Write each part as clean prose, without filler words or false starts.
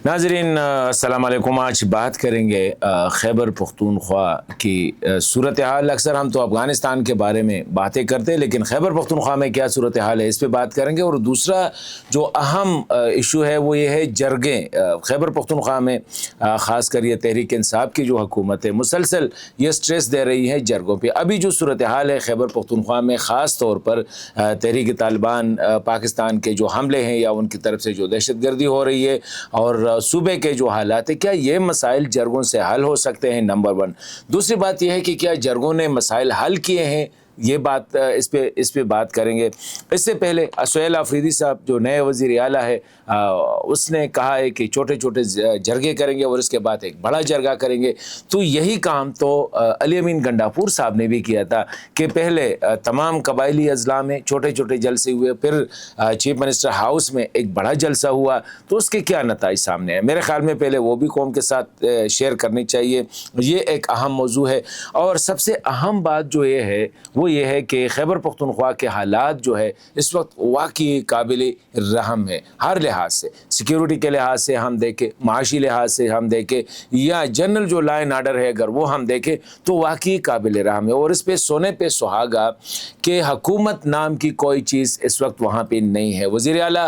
नाजरीन अस्सलाम वालेकुम। आज बात करेंगे खैबर पख्तूनख्वा की सूरत हाल। अक्सर हम तो अफ़गानिस्तान के बारे में बातें करते हैं, लेकिन खैबर पख्तूनख्वा में क्या सूरत हाल है इस पे बात करेंगे। और दूसरा जो अहम इशू है वो ये है जरगें। खैबर पख्तूनख्वा में ख़ास कर ये तहरीक इंसाफ की जो हुकूमत है मुसलसल ये स्ट्रेस दे रही है जरगों पे। अभी जो सूरत हाल है खैबर पख्तूनख्वा में ख़ास तौर पर तहरीक तालिबान पाकिस्तान के जो हमले हैं या उनकी तरफ से जो दहशत गर्दी हो रही है और सूबे के जो हालात है, क्या ये मसाइल जरगों से हल हो सकते हैं? Number one. दूसरी बात यह है कि क्या जरगों ने मसाइल हल किए हैं? ये बात इस पे बात करेंगे। इससे पहले सुहेल आफरीदी साहब जो नए वज़ीर आला है उसने कहा है कि छोटे छोटे जरगे करेंगे और इसके बाद एक बड़ा जरगा करेंगे। तो यही काम तो अली अमीन गंडापुर साहब ने भी किया था कि पहले तमाम कबायली अजला में छोटे छोटे जलसे हुए, फिर चीफ मिनिस्टर हाउस में एक बड़ा जलसा हुआ। तो उसके क्या नताइज सामने है? मेरे ख्याल में पहले वो भी कौम के साथ शेयर करनी चाहिए। ये एक अहम मौजू है। और सबसे अहम बात जो ये है वो ये है कि खैबर पख्तूनख्वा के हालात जो है इस वक्त वाकई काबिल रहम है। हर लिहाज से, सिक्योरिटी के लिहाज से हम देखें, माशी लिहाज से हम देखें, या जनरल जो लॉ एंड आर्डर है अगर वो हम देखें तो वाकई काबिल रहम है। और इस पे सोने पे सुहागा कि हुकूमत नाम की कोई चीज़ इस वक्त वहाँ पे नहीं है। वज़ीर आला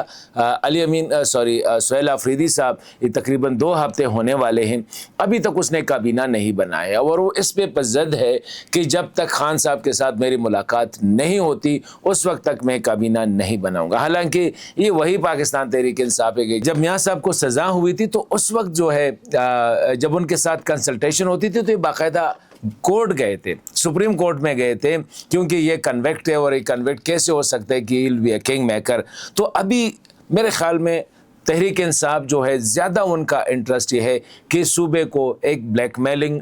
सुहेल आफरीदी साहब ये तकरीबन 2 हफ्ते होने वाले हैं, अभी तक उसने काबीना नहीं बनाया। और वो इस पे पज़द है कि जब तक खान साहब के साथ मेरी मुलाकात नहीं होती उस वक्त तक मैं काबीना नहीं बनाऊंगा। हालांकि ये वही पाकिस्तान तहरीक इंसाफ है कि जब मियाँ साहब को सज़ा हुई थी तो उस वक्त जो है जब उनके साथ कंसल्टेशन होती थी तो ये बाकायदा कोर्ट गए थे, सुप्रीम कोर्ट में गए थे, क्योंकि ये कन्वेक्ट है और ये कन्वेक्ट कैसे हो सकता है कि will be a king maker. तो अभी मेरे ख्याल में तहरीक इंसाफ जो है ज़्यादा उनका इंटरेस्ट ये है कि सूबे को एक ब्लैकमेलिंग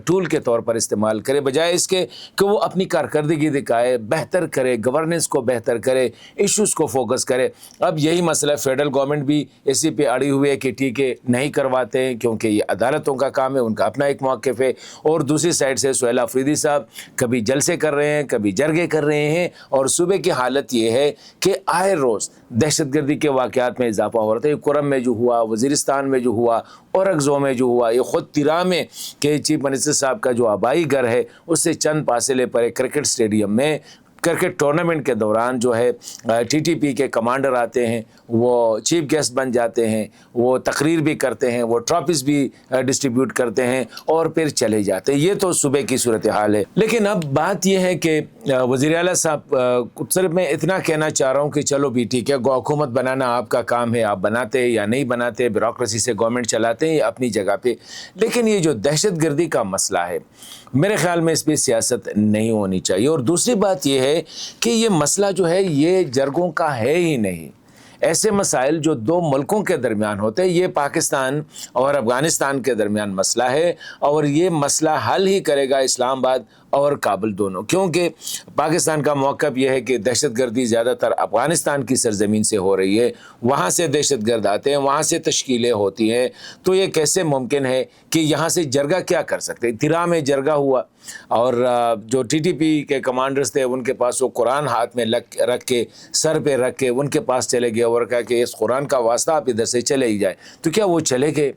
टूल के तौर पर इस्तेमाल करे, बजाय इसके कि वो अपनी कारकर्दगी दिखाए, बेहतर करे, गवर्नेंस को बेहतर करे, इश्यूज़ को फोकस करे। अब यही मसला फेडरल गवर्नमेंट भी इसी पे अड़ी हुई है कि टीके नहीं करवाते हैं क्योंकि ये अदालतों का काम है, उनका अपना एक मौक़िफ़ है। और दूसरी साइड से सुहेल आफरीदी साहब कभी जलसे कर रहे हैं, कभी जरगे कर रहे हैं। और सूबे की हालत ये है कि आए रोज़ दहशतगर्दी के वाक़यात में इजाफा हो रहा था। कुरम में जो हुआ, वज़ीरिस्तान में जो हुआ, और अगज़ो में जो हुआ, ये ख़ुद तिरा में के चीफ मिनिस्टर साहब का जो आबाई घर है उससे चंद फासले पर एक क्रिकेट स्टेडियम में क्रिकेट टूर्नामेंट के दौरान जो है टीटीपी के कमांडर आते हैं, वो चीफ गेस्ट बन जाते हैं, वो तकरीर भी करते हैं, वो ट्रॉफीज़ भी डिस्ट्रीब्यूट करते हैं और फिर चले जाते हैं। ये तो सूबे की सूरत हाल है। लेकिन अब बात यह है कि वज़ीर आला साहब, सिर्फ मैं इतना कहना चाह रहा हूँ कि चलो भी ठीक है, हुकूमत बनाना आपका काम है, आप बनाते या नहीं बनाते, ब्यूरोक्रेसी से गवर्नमेंट चलाते हैं अपनी जगह पे। लेकिन ये जो दहशत गर्दी का मसला है मेरे ख्याल में इस पर सियासत नहीं होनी चाहिए। और दूसरी बात यह है कि ये मसला जो है ये जरगों का है ही नहीं। ऐसे मसाइल जो 2 मुल्कों के दरमियान होते हैं, ये पाकिस्तान और अफ़गानिस्तान के दरमियान मसला है और ये मसला हल ही करेगा इस्लामाबाद और काबुल दोनों। क्योंकि पाकिस्तान का मौक़िफ़ यह है कि दहशत गर्दी ज़्यादातर अफ़गानिस्तान की सरज़मीन से हो रही है, वहाँ से दहशत गर्द आते हैं, वहाँ से तश्कीलें होती हैं। तो ये कैसे मुमकिन है कि यहाँ से जरगा क्या कर सकते हैं? तिरा में जरगा हुआ और जो टीटीपी के कमांडर्स थे उनके पास वो कुरान हाथ में रख के, सर पे रख के उनके पास चले गए और कहा कि इस कुरान का वास्ता आप इधर से चले ही जाए। तो क्या वो चले गए?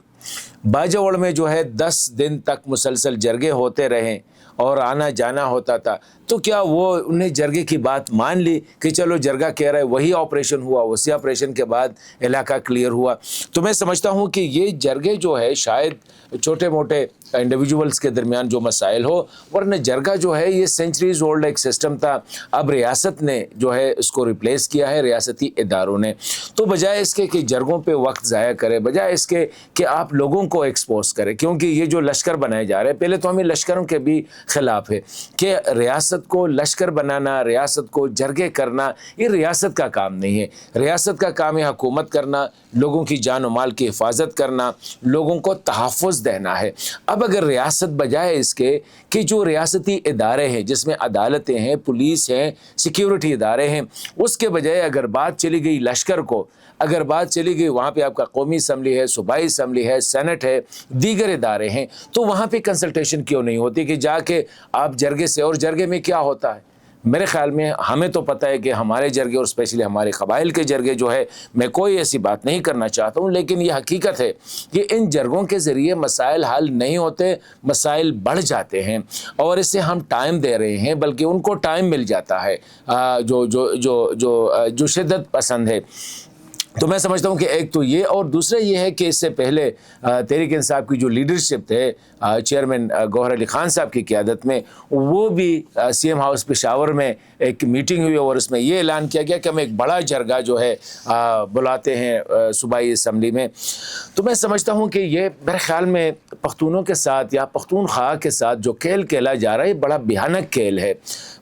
बाजौड़ में जो है 10 दिन तक मुसलसल जरगे होते रहे और आना जाना होता था। तो क्या वो उन्हें जरगे की बात मान ली कि चलो जरगा कह रहा है, वही ऑपरेशन हुआ, उसी ऑपरेशन के बाद इलाका क्लियर हुआ? तो मैं समझता हूँ कि ये जरगे जो है शायद छोटे मोटे इंडिविजुअल्स के दरमियान जो मसाइल हो, वरना जरगा जो है ये सेंचुरीज ओल्ड एक सिस्टम था। अब रियासत ने जो है इसको रिप्लेस किया है, रियासती इदारों ने। तो बजाय इसके कि जरगों पे वक्त ज़ाया करे, बजाय इसके कि आप लोगों को एक्सपोज करें, क्योंकि ये जो लश्कर बनाए जा रहे हैं, पहले तो हमें लश्करों के भी ख़िलाफ़ है कि रियासत को लश्कर बनाना, रियासत को जरगे करना, ये रियासत का काम नहीं है। रियासत का काम है हुकूमत करना, लोगों की जान और माल की हिफाजत करना, लोगों को तहफ़्फ़ुज़ देना है। अब अगर रियासत बजाय इसके कि जो रियासती इदारे हैं जिसमें अदालतें हैं, पुलिस हैं, सिक्योरिटी इदारे हैं, उसके बजाय अगर बात चली गई लश्कर को, अगर बात चली गई वहाँ पे आपका कौमी असम्बली है, सूबाई असम्बली है, सेनेट है, दीगर इदारे हैं, तो वहाँ पे कंसल्टेशन क्यों नहीं होती कि जाके आप जरगे से, और जरगे में क्या होता है? میرے خیال میں ہمیں تو پتہ ہے کہ ہمارے جرگے اور اسپیشلی ہمارے قبائل کے جرگے جو ہے، میں کوئی ایسی بات نہیں کرنا چاہتا ہوں، لیکن یہ حقیقت ہے کہ ان جرگوں کے ذریعے مسائل حل نہیں ہوتے، مسائل بڑھ جاتے ہیں، اور اس سے ہم ٹائم دے رہے ہیں، بلکہ ان کو ٹائم مل جاتا ہے جو شدت پسند ہے۔ تو میں سمجھتا ہوں کہ ایک تو یہ، اور دوسرا یہ ہے کہ اس سے پہلے تحریک انصاف کی جو لیڈرشپ ہے چیئرمین گوہر علی خان صاحب کی قیادت میں، وہ بھی سی ایم ہاؤس پشاور میں ایک میٹنگ ہوئی اور اس میں یہ اعلان کیا گیا کہ ہم ایک بڑا جرگہ جو ہے بلاتے ہیں صوبائی اسمبلی میں۔ تو میں سمجھتا ہوں کہ یہ میرے خیال میں پختونوں کے ساتھ یا پختونخوا کے ساتھ جو کھیل کھیلا جا رہا ہے، بڑا بھیانک کھیل ہے۔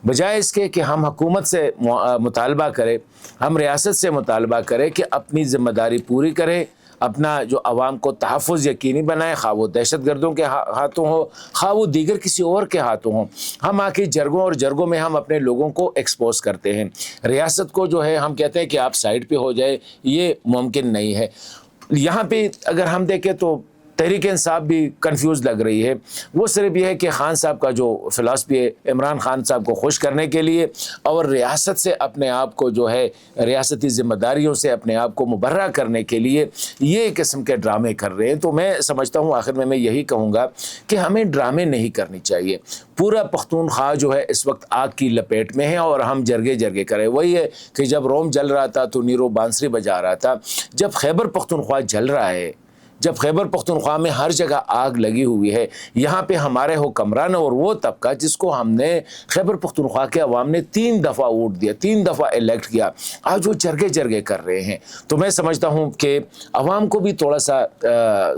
بجائے اس کے کہ ہم حکومت سے مطالبہ کریں، ہم ریاست سے مطالبہ کریں کہ اپنی ذمہ داری پوری کریں، اپنا جو عوام کو تحفظ یقینی بنائے، خواہ وہ دہشت گردوں کے ہاتھوں ہو، خواہ وہ دیگر کسی اور کے ہاتھوں ہوں۔ ہم آ کے جرگوں میں ہم اپنے لوگوں کو ایکسپوز کرتے ہیں، ریاست کو جو ہے ہم کہتے ہیں کہ آپ سائڈ پہ ہو جائے، یہ ممکن نہیں ہے۔ یہاں پہ اگر ہم دیکھیں تو تحریک انصاف بھی کنفیوز لگ رہی ہے۔ وہ صرف یہ ہے کہ خان صاحب کا جو فلسفی ہے، عمران خان صاحب کو خوش کرنے کے لیے اور ریاست سے اپنے آپ کو جو ہے ریاستی ذمہ داریوں سے اپنے آپ کو مبرہ کرنے کے لیے یہ قسم کے ڈرامے کر رہے ہیں۔ تو میں سمجھتا ہوں آخر میں یہی کہوں گا کہ ہمیں ڈرامے نہیں کرنی چاہیے۔ پورا پختونخوا جو ہے اس وقت آگ کی لپیٹ میں ہے اور ہم جرگے کریں۔ وہی ہے کہ جب روم جل رہا تھا تو نیرو بانسری بجا رہا تھا۔ جب خیبر پختونخوا جل رہا ہے، جب خیبر پختونخوا میں ہر جگہ آگ لگی ہوئی ہے، یہاں پہ ہمارے حکمران اور وہ طبقہ جس کو ہم نے خیبر پختونخوا کے عوام نے 3 دفعہ ووٹ دیا، 3 دفعہ الیکٹ کیا، آج وہ جرگے کر رہے ہیں۔ تو میں سمجھتا ہوں کہ عوام کو بھی تھوڑا سا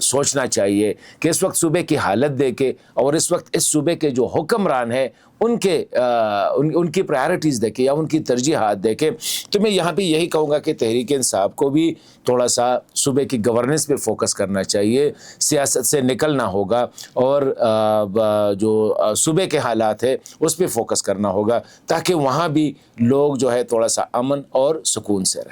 سوچنا چاہیے کہ اس وقت صوبے کی حالت دیکھے اور اس وقت اس صوبے کے جو حکمران ہیں ان کی پرائرٹیز دیکھیں یا ان کی ترجیحات دیکھیں۔ تو میں یہاں پہ یہی کہوں گا کہ تحریک انصاف کو بھی تھوڑا سا صوبے کی گورننس پہ فوکس کرنا چاہیے، سیاست سے نکلنا ہوگا اور جو صوبے کے حالات ہے اس پہ فوکس کرنا ہوگا، تاکہ وہاں بھی لوگ جو ہے تھوڑا سا امن اور سکون سے رہیں۔